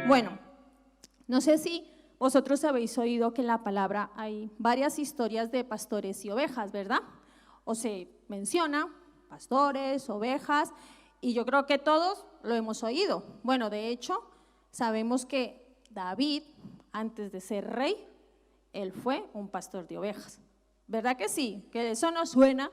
Bueno, no sé si vosotros habéis oído que en la palabra hay varias historias de pastores y ovejas, ¿verdad? O se menciona pastores, ovejas, y yo creo que todos lo hemos oído. Bueno, de hecho, sabemos que David, antes de ser rey, él fue un pastor de ovejas. ¿Verdad que sí? Que eso nos suena,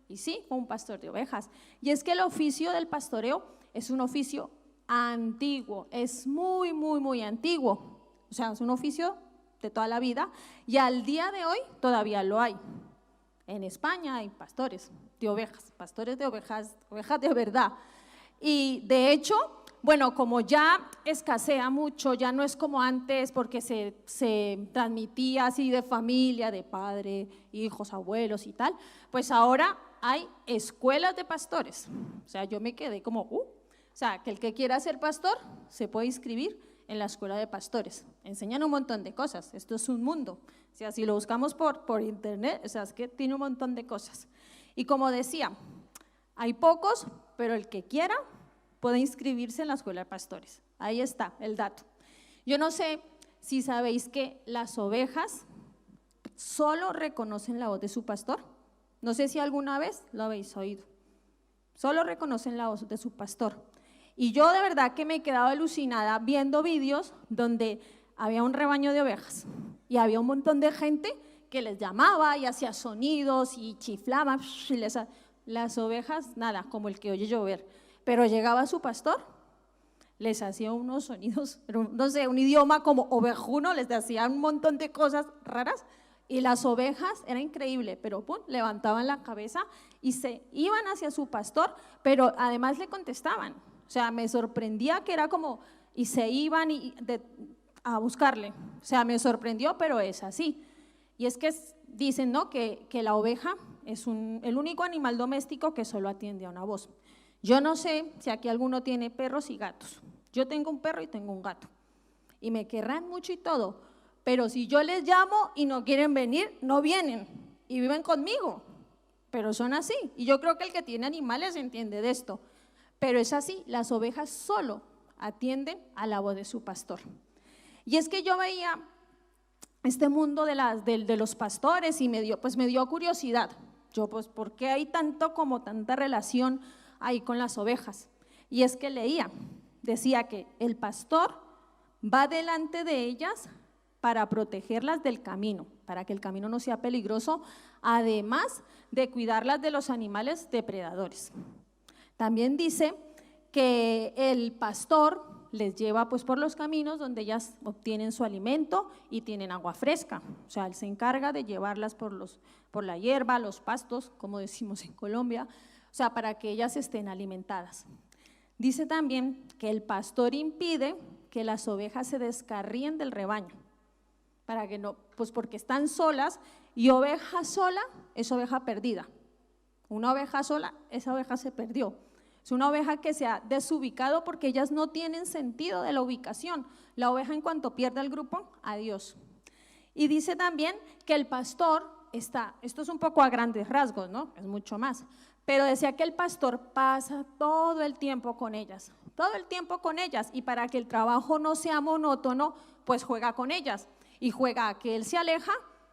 y sí, fue un pastor de ovejas. Y es que el oficio del pastoreo es un oficio antiguo, es muy, muy, muy antiguo. O sea, es un oficio de toda la vida y al día de hoy todavía lo hay. En España hay pastores de ovejas, pastores de ovejas, ovejas de verdad. Y de hecho, bueno, como ya escasea mucho, ya no es como antes porque se transmitía así de familia, de padre, hijos, abuelos y tal, pues ahora hay escuelas de pastores. O sea, yo me quedé como, o sea, que el que quiera ser pastor se puede inscribir en la escuela de pastores. Enseñan un montón de cosas, esto es un mundo. O sea, si lo buscamos por internet, o sea, es que tiene un montón de cosas. Y como decía, hay pocos, pero el que quiera puede inscribirse en la escuela de pastores. Ahí está el dato. Yo no sé si sabéis que las ovejas solo reconocen la voz de su pastor. No sé si alguna vez lo habéis oído. Solo reconocen la voz de su pastor. Y yo de verdad que me he quedado alucinada viendo vídeos donde había un rebaño de ovejas y había un montón de gente que les llamaba y hacía sonidos y chiflaba. Y las ovejas, nada, como el que oye llover. Pero llegaba su pastor, les hacía unos sonidos, no sé, un idioma como ovejuno, les hacía un montón de cosas raras. Y las ovejas, era increíble, pero pum, levantaban la cabeza y se iban hacia su pastor, pero además le contestaban. O sea, me sorprendía que era como, y se iban a buscarle. O sea, me sorprendió, pero es así. Y es que dicen, ¿no?, que la oveja es el único animal doméstico que solo atiende a una voz. Yo no sé si aquí alguno tiene perros y gatos. Yo tengo un perro y tengo un gato. Y me querrán mucho y todo, pero si yo les llamo y no quieren venir, no vienen y viven conmigo. Pero son así. Y yo creo que el que tiene animales entiende de esto. Pero es así, las ovejas solo atienden a la voz de su pastor. Y es que yo veía este mundo de los pastores y me dio curiosidad. Yo, pues, ¿por qué hay tanta relación ahí con las ovejas? Y es que decía que el pastor va delante de ellas para protegerlas del camino, para que el camino no sea peligroso, además de cuidarlas de los animales depredadores. También dice que el pastor les lleva pues por los caminos donde ellas obtienen su alimento y tienen agua fresca. O sea, él se encarga de llevarlas por la hierba, los pastos, como decimos en Colombia, o sea, para que ellas estén alimentadas. Dice también que el pastor impide que las ovejas se descarríen del rebaño, para que no, pues porque están solas, y oveja sola es oveja perdida. Una oveja sola, esa oveja se perdió. Es una oveja que se ha desubicado porque ellas no tienen sentido de la ubicación. La oveja, en cuanto pierde el grupo, adiós. Y dice también que el pastor esto es un poco a grandes rasgos, ¿no? Es mucho más, pero decía que el pastor pasa todo el tiempo con ellas, y para que el trabajo no sea monótono, pues juega con ellas, y juega a que él se aleja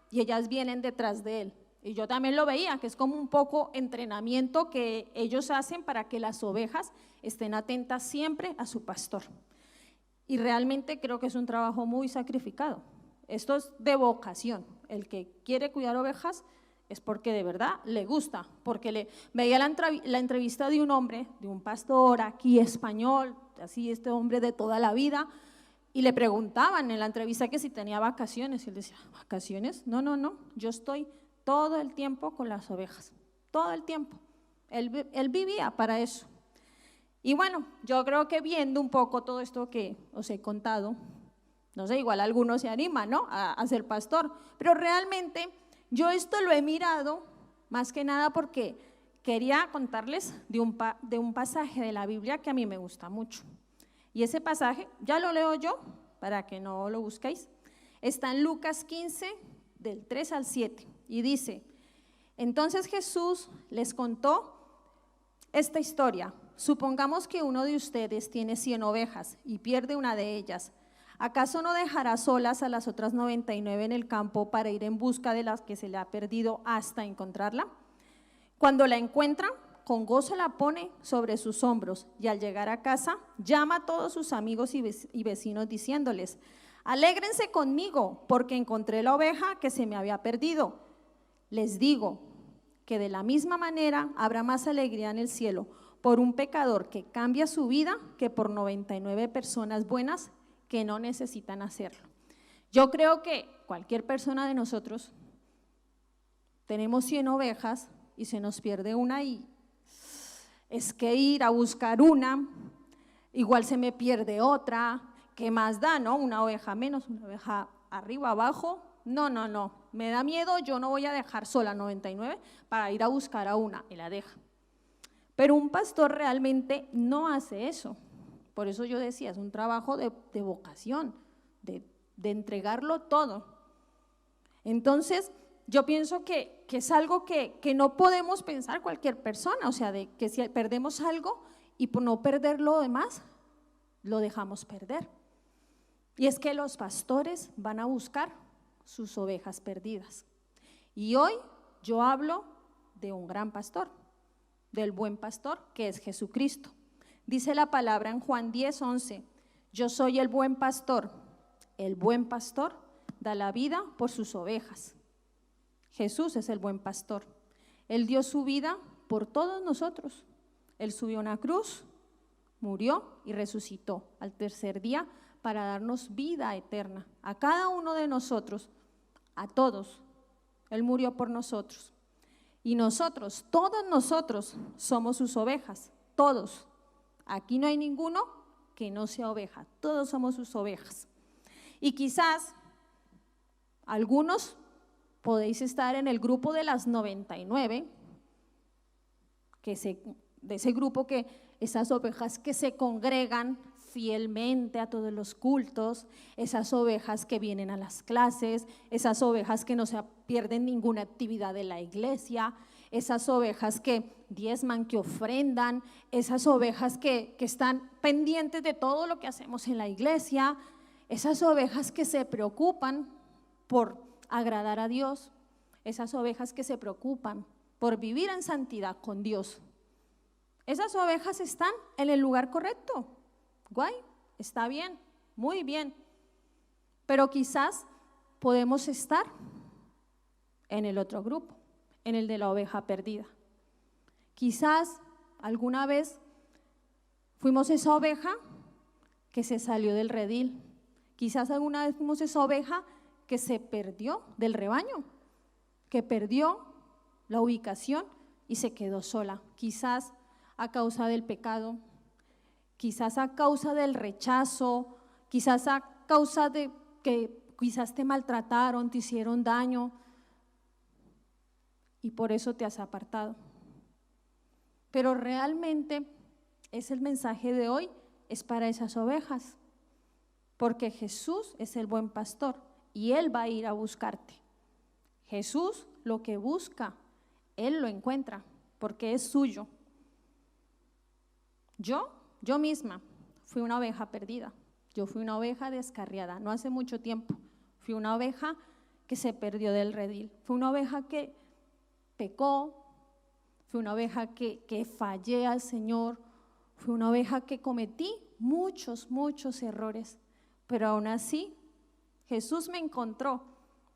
y ellas vienen detrás de él. Y yo también lo veía, que es como un poco entrenamiento que ellos hacen para que las ovejas estén atentas siempre a su pastor. Y realmente creo que es un trabajo muy sacrificado. Esto es de vocación. El que quiere cuidar ovejas es porque de verdad le gusta, porque veía la entrevista de un hombre, de un pastor aquí español, así este hombre de toda la vida, y le preguntaban en la entrevista que si tenía vacaciones, y él decía, ¿vacaciones? No, yo estoy todo el tiempo con las ovejas, todo el tiempo. Él vivía para eso. Y bueno, yo creo que viendo un poco todo esto que os he contado, no sé, igual alguno se anima, ¿no?, a ser pastor, pero realmente yo esto lo he mirado más que nada porque quería contarles de un pasaje de la Biblia que a mí me gusta mucho. Y ese pasaje, ya lo leo yo, para que no lo busquéis, está en Lucas 15, del 3 al 7, y dice: entonces Jesús les contó esta historia supongamos que uno de ustedes tiene 100 ovejas y pierde una de ellas. ¿Acaso no dejará solas a las otras 99 en el campo para ir en busca de las que se le ha perdido hasta encontrarla? Cuando la encuentra, con gozo la pone sobre sus hombros y al llegar a casa llama a todos sus amigos y vecinos diciéndoles: alégrense conmigo porque encontré la oveja que se me había perdido. Les digo que de la misma manera habrá más alegría en el cielo por un pecador que cambia su vida que por 99 personas buenas que no necesitan hacerlo. Yo creo que cualquier persona de nosotros tenemos 100 ovejas y se nos pierde una y es que ir a buscar una, igual se me pierde otra, ¿qué más da, no? Una oveja menos, una oveja arriba, abajo, no, me da miedo, yo no voy a dejar sola 99 para ir a buscar a una y la deja. Pero un pastor realmente no hace eso. Por eso yo decía, es un trabajo de vocación, de entregarlo todo. Entonces, yo pienso que es algo que no podemos pensar cualquier persona, o sea, de que si perdemos algo y por no perder lo demás, lo dejamos perder. Y es que los pastores van a buscar sus ovejas perdidas. Y hoy yo hablo de un gran pastor, del buen pastor que es Jesucristo. Dice la palabra en Juan 10:11, yo soy el buen pastor da la vida por sus ovejas. Jesús es el buen pastor, Él dio su vida por todos nosotros, Él subió a una cruz, murió y resucitó al tercer día para darnos vida eterna, a cada uno de nosotros, a todos, Él murió por nosotros. Y nosotros, todos nosotros somos sus ovejas, todos. Aquí no hay ninguno que no sea oveja, todos somos sus ovejas. Y quizás algunos podéis estar en el grupo de las 99, de ese grupo que esas ovejas que se congregan fielmente a todos los cultos, esas ovejas que vienen a las clases, esas ovejas que no se pierden ninguna actividad de la iglesia, esas ovejas que diezman, que ofrendan, esas ovejas que están pendientes de todo lo que hacemos en la iglesia, esas ovejas que se preocupan por agradar a Dios, esas ovejas que se preocupan por vivir en santidad con Dios. Esas ovejas están en el lugar correcto. Guay, está bien, muy bien. Pero quizás podemos estar en el otro grupo, en el de la oveja perdida. Quizás alguna vez fuimos esa oveja que se salió del redil. Quizás alguna vez fuimos esa oveja que se perdió del rebaño, que perdió la ubicación y se quedó sola. Quizás a causa del pecado, quizás a causa del rechazo, quizás a causa de que quizás te maltrataron, te hicieron daño y por eso te has apartado. Pero realmente es el mensaje de hoy, es para esas ovejas, porque Jesús es el buen pastor y Él va a ir a buscarte. Jesús lo que busca, Él lo encuentra, porque es suyo. Yo misma fui una oveja perdida, yo fui una oveja descarriada, no hace mucho tiempo, fui una oveja que se perdió del redil, fui una oveja que pecó, fui una oveja que fallé al Señor, fui una oveja que cometí muchos errores, pero aún así Jesús me encontró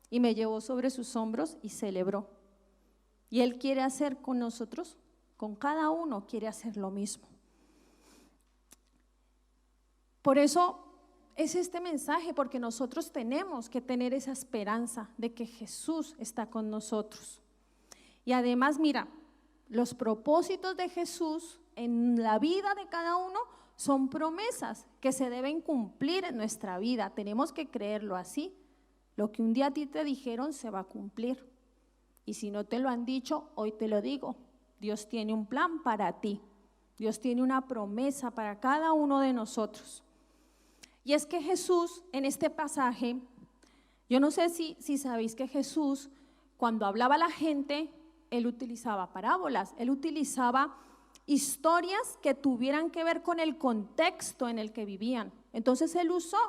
y me llevó sobre sus hombros y celebró. Y Él quiere hacer con nosotros, con cada uno quiere hacer lo mismo. Por eso es este mensaje, porque nosotros tenemos que tener esa esperanza de que Jesús está con nosotros. Y además, mira, los propósitos de Jesús en la vida de cada uno son promesas que se deben cumplir en nuestra vida. Tenemos que creerlo así. Lo que un día a ti te dijeron se va a cumplir. Y si no te lo han dicho, hoy te lo digo. Dios tiene un plan para ti. Dios tiene una promesa para cada uno de nosotros. Y es que Jesús, en este pasaje, yo no sé si sabéis que Jesús, cuando hablaba a la gente, Él utilizaba parábolas, Él utilizaba historias que tuvieran que ver con el contexto en el que vivían. Entonces él usó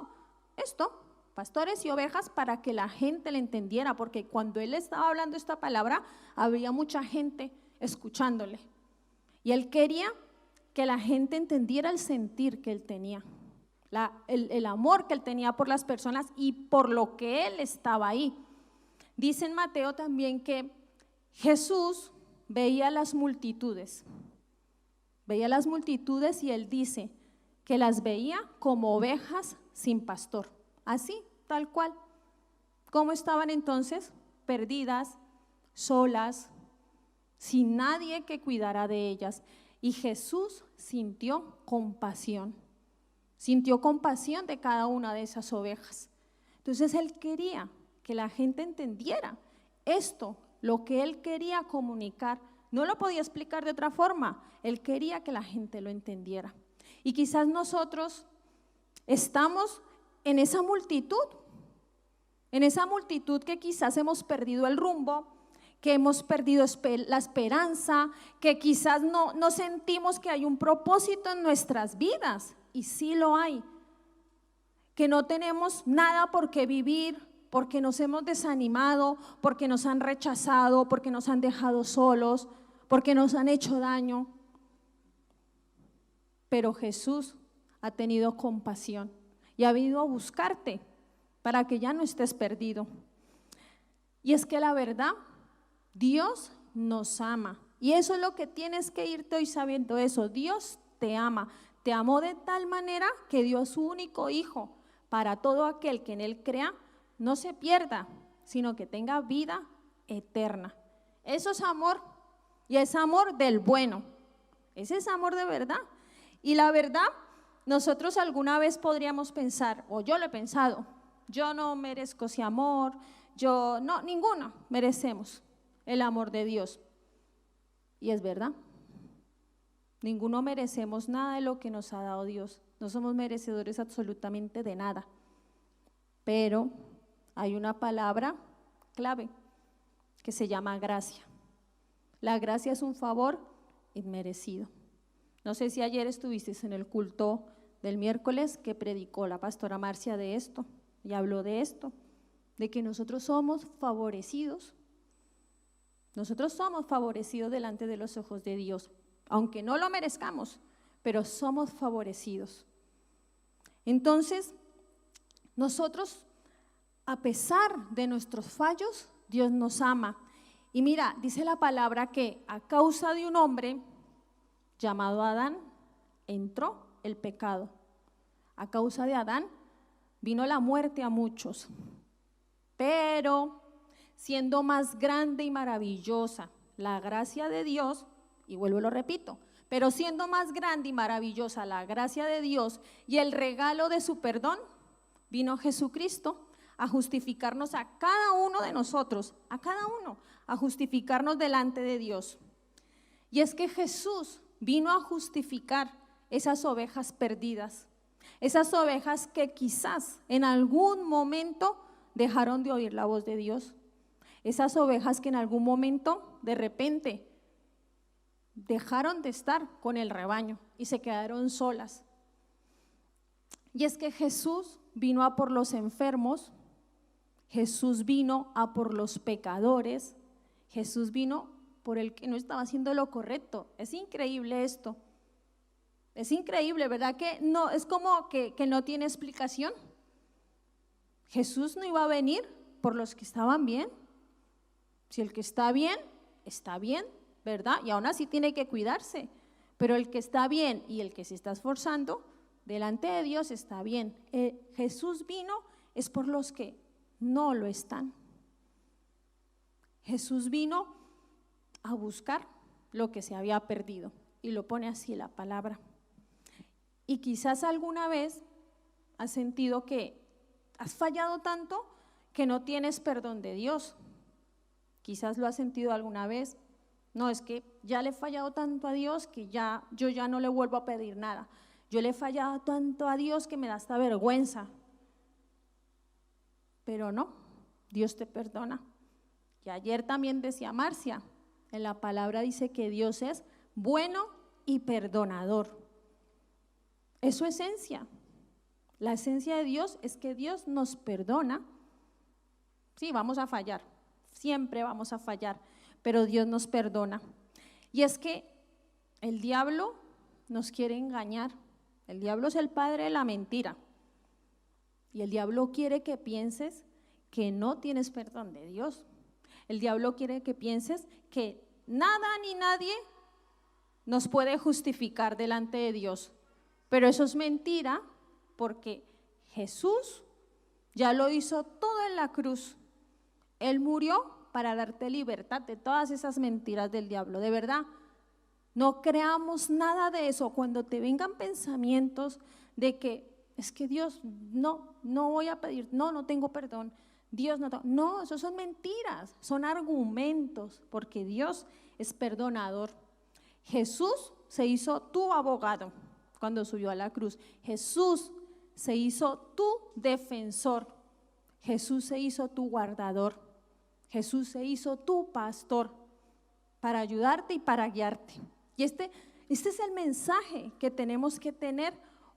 esto, pastores y ovejas, para que la gente le entendiera, porque cuando él estaba hablando esta palabra, había mucha gente escuchándole. Y él quería que la gente entendiera el sentir que él tenía, el amor que él tenía por las personas y por lo que él estaba ahí. Dice en Mateo también que Jesús veía las multitudes y él dice que las veía como ovejas sin pastor, así, tal cual. ¿Cómo estaban entonces? Perdidas, solas, sin nadie que cuidara de ellas. Y Jesús sintió compasión de cada una de esas ovejas. Entonces él quería que la gente entendiera esto, lo que él quería comunicar. No lo podía explicar de otra forma, él quería que la gente lo entendiera. Y quizás nosotros estamos en esa multitud que quizás hemos perdido el rumbo, que hemos perdido la esperanza, que quizás no sentimos que hay un propósito en nuestras vidas, y sí lo hay, que no tenemos nada por qué vivir, porque nos hemos desanimado, porque nos han rechazado, porque nos han dejado solos, porque nos han hecho daño. Pero Jesús ha tenido compasión y ha venido a buscarte para que ya no estés perdido. Y es que la verdad, Dios nos ama, y eso es lo que tienes que irte hoy sabiendo eso. Dios te ama, te amó de tal manera que dio a su único hijo para todo aquel que en él crea, no se pierda, sino que tenga vida eterna. Eso es amor, y es amor del bueno, ese es amor de verdad. Y la verdad, nosotros alguna vez podríamos pensar, o yo lo he pensado, yo no merezco ese amor, ninguno merecemos el amor de Dios. Y es verdad, ninguno merecemos nada de lo que nos ha dado Dios, no somos merecedores absolutamente de nada. Pero hay una palabra clave que se llama gracia. La gracia es un favor inmerecido. No sé si ayer estuviste en el culto del miércoles que predicó la pastora Marcia de esto, y habló de esto, de que nosotros somos favorecidos. Nosotros somos favorecidos delante de los ojos de Dios, aunque no lo merezcamos, pero somos favorecidos. Entonces, nosotros, a pesar de nuestros fallos, Dios nos ama. Y mira, dice la palabra que a causa de un hombre llamado Adán, entró el pecado. A causa de Adán vino la muerte a muchos. Pero siendo más grande y maravillosa la gracia de Dios, y vuelvo y lo repito, pero siendo más grande y maravillosa la gracia de Dios y el regalo de su perdón, vino Jesucristo a justificarnos a cada uno de nosotros, a cada uno, a justificarnos delante de Dios. Y es que Jesús vino a justificar esas ovejas perdidas, esas ovejas que quizás en algún momento dejaron de oír la voz de Dios, esas ovejas que en algún momento de repente dejaron de estar con el rebaño y se quedaron solas. Y es que Jesús vino a por los enfermos, Jesús vino a por los pecadores, Jesús vino por el que no estaba haciendo lo correcto. Es increíble esto. Es increíble, ¿verdad? Que no, es como que no tiene explicación. Jesús no iba a venir por los que estaban bien. Si el que está bien, ¿verdad? Y aún así tiene que cuidarse. Pero el que está bien y el que se está esforzando, delante de Dios está bien. Jesús vino es por los que no lo están. Jesús vino a buscar lo que se había perdido, y lo pone así la palabra. Y quizás alguna vez has sentido que has fallado tanto que no tienes perdón de Dios. Quizás lo has sentido alguna vez. No, es que ya le he fallado tanto a Dios que yo ya no le vuelvo a pedir nada. Yo le he fallado tanto a Dios que me da hasta vergüenza. Pero no, Dios te perdona. Y ayer también decía Marcia, en la palabra dice que Dios es bueno y perdonador. Es su esencia. La esencia de Dios es que Dios nos perdona. Sí, vamos a fallar, siempre vamos a fallar, pero Dios nos perdona. Y es que el diablo nos quiere engañar. El diablo es el padre de la mentira. Y el diablo quiere que pienses que no tienes perdón de Dios. El diablo quiere que pienses que nada ni nadie nos puede justificar delante de Dios. Pero eso es mentira, porque Jesús ya lo hizo todo en la cruz. Él murió para darte libertad de todas esas mentiras del diablo. De verdad, no creamos nada de eso. Cuando te vengan pensamientos de que es que Dios, no voy a pedir, no tengo perdón, Dios no, eso son mentiras, son argumentos, porque Dios es perdonador. Jesús se hizo tu abogado cuando subió a la cruz. Jesús se hizo tu defensor. Jesús se hizo tu guardador. Jesús se hizo tu pastor para ayudarte y para guiarte. Y este es el mensaje que tenemos que tener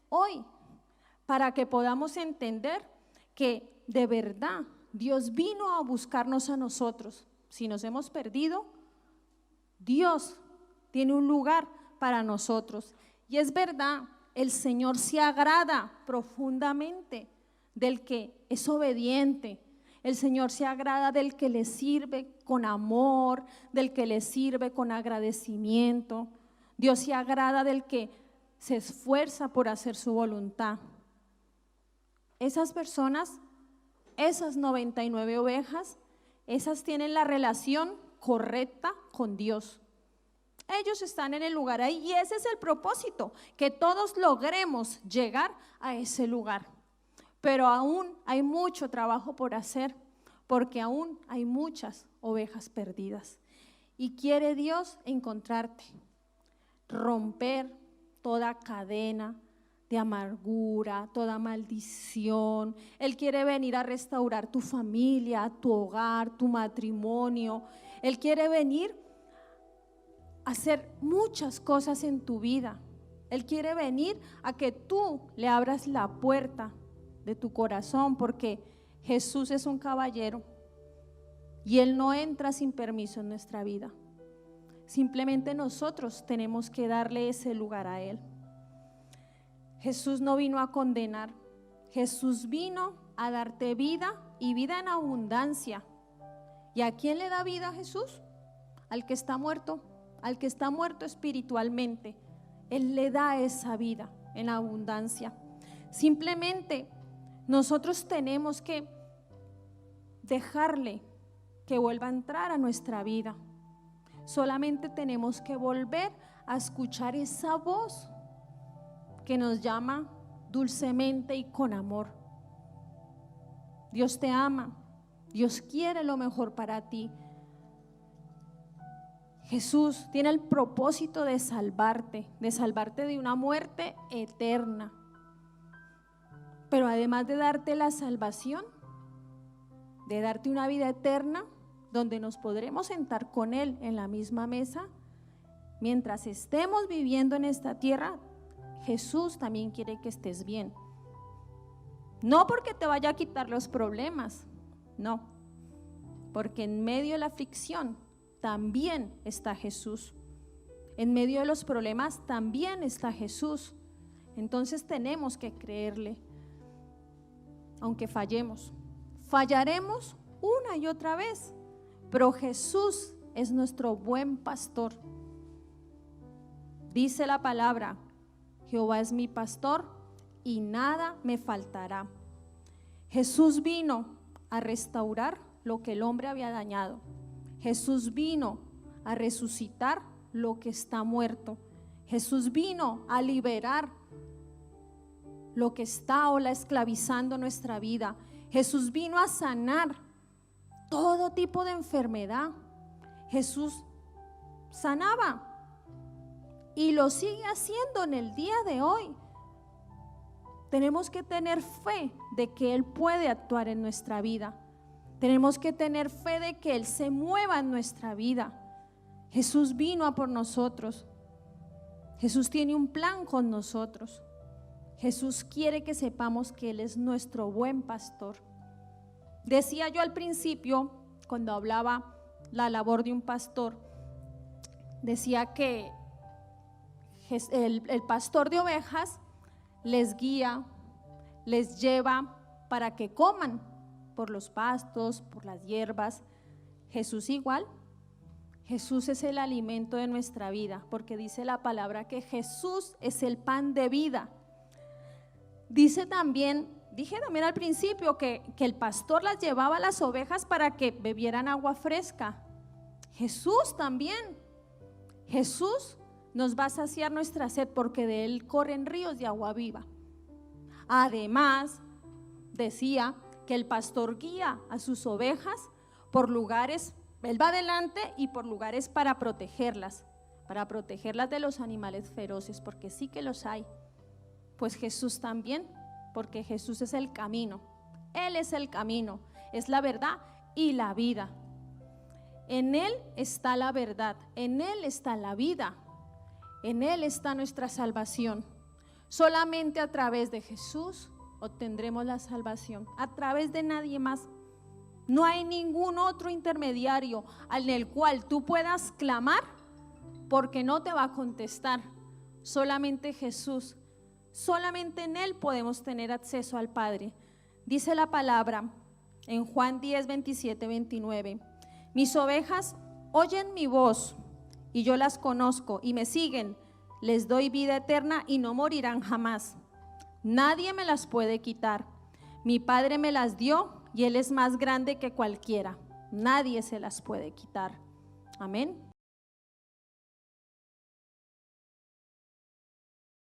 hoy para que podamos entender que de verdad Dios vino a buscarnos a nosotros. Si nos hemos perdido, Dios tiene un lugar para nosotros. Y es verdad, el Señor se agrada profundamente del que es obediente. El Señor se agrada del que le sirve con amor, del que le sirve con agradecimiento. Dios se agrada del que se esfuerza por hacer su voluntad. Esas personas, esas 99 ovejas, esas tienen la relación correcta con Dios. Ellos están en el lugar ahí y ese es el propósito, que todos logremos llegar a ese lugar. Pero aún hay mucho trabajo por hacer, porque aún hay muchas ovejas perdidas. Y quiere Dios encontrarte, romper toda cadena de amargura, toda maldición. Él quiere venir a restaurar tu familia, tu hogar, tu matrimonio. Él quiere venir a hacer muchas cosas en tu vida. Él quiere venir a que tú le abras la puerta de tu corazón, porque Jesús es un caballero y Él no entra sin permiso en nuestra vida. Simplemente nosotros tenemos que darle ese lugar a Él. Jesús no vino a condenar, Jesús vino a darte vida y vida en abundancia. ¿Y a quién le da vida a Jesús? Al que está muerto espiritualmente. Él le da esa vida en abundancia. Simplemente nosotros tenemos que dejarle que vuelva a entrar a nuestra vida. Solamente tenemos que volver a escuchar esa voz que nos llama dulcemente y con amor. Dios te ama, Dios quiere lo mejor para ti. Jesús tiene el propósito de salvarte de una muerte eterna. Pero además de darte la salvación, de darte una vida eterna, donde nos podremos sentar con Él en la misma mesa, mientras estemos viviendo en esta tierra, Jesús también quiere que estés bien. No porque te vaya a quitar los problemas, no, porque en medio de la aflicción también está Jesús. En medio de los problemas también está Jesús. Entonces tenemos que creerle, aunque fallemos. Fallaremos una y otra vez, pero Jesús es nuestro buen pastor. Dice la palabra: Jehová es mi pastor y nada me faltará. Jesús vino a restaurar lo que el hombre había dañado. Jesús vino a resucitar lo que está muerto. Jesús vino a liberar lo que está esclavizando nuestra vida. Jesús vino a sanar todo tipo de enfermedad. Jesús sanaba y lo sigue haciendo en el día de hoy. Tenemos que tener fe de que Él puede actuar en nuestra vida. Tenemos que tener fe de que Él se mueva en nuestra vida. Jesús vino a por nosotros. Jesús tiene un plan con nosotros. Jesús quiere que sepamos que Él es nuestro buen pastor. Decía yo al principio, cuando hablaba la labor de un pastor, decía que el pastor de ovejas les guía, les lleva para que coman por los pastos, por las hierbas. Jesús igual. Jesús es el alimento de nuestra vida, porque dice la palabra que Jesús es el pan de vida. Dije también al principio que el pastor las llevaba a las ovejas para que bebieran agua fresca. Jesús también. Jesús nos va a saciar nuestra sed porque de Él corren ríos de agua viva. Además, decía que el pastor guía a sus ovejas por lugares, Él va adelante y por lugares para protegerlas de los animales feroces, porque sí que los hay. Pues Jesús también, porque Jesús es el camino. Él es el camino, es la verdad y la vida. En Él está la verdad, en Él está la vida, en Él está nuestra salvación. Solamente a través de Jesús obtendremos la salvación, a través de nadie más. No hay ningún otro intermediario en el cual tú puedas clamar, porque no te va a contestar. Solamente Jesús, solamente en Él podemos tener acceso al Padre. Dice la palabra en Juan 10, 27, 29: mis ovejas oyen mi voz y yo las conozco y me siguen. Les doy vida eterna y no morirán jamás. Nadie me las puede quitar. Mi Padre me las dio y Él es más grande que cualquiera. Nadie se las puede quitar. Amén.